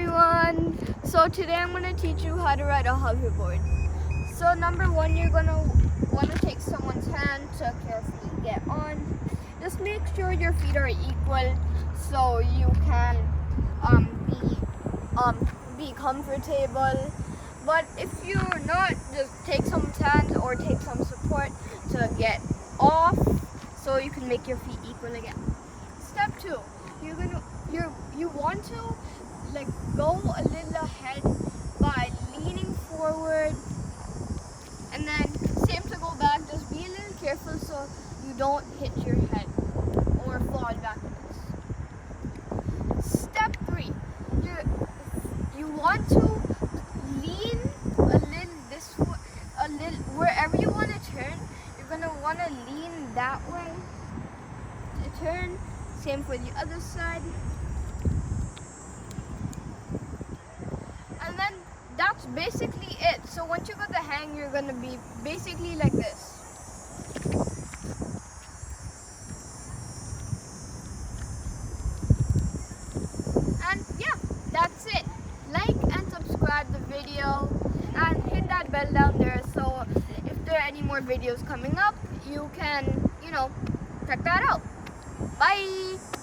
everyone. So today I'm going to teach you how to ride a hoverboard. So number one, you're going to want to take someone's hand to carefully get on. Just make sure your feet are equal so you can be comfortable. But if you're not, just take someone's hand or take some support to get off so you can make your feet equal again. Step two, you want to go a little ahead by leaning forward, and then same to go back. Just be a little careful so you don't hit your head or fall backwards. Step three, you want to lean a little this way, a little wherever you want to turn. You're gonna want to lean that way to turn. Same for the other side. And then that's basically it. So once you got the hang, you're gonna be basically like this. And yeah, that's it. Like and subscribe the video and hit that bell down there so if there are any more videos coming up, you can, check that out. Bye!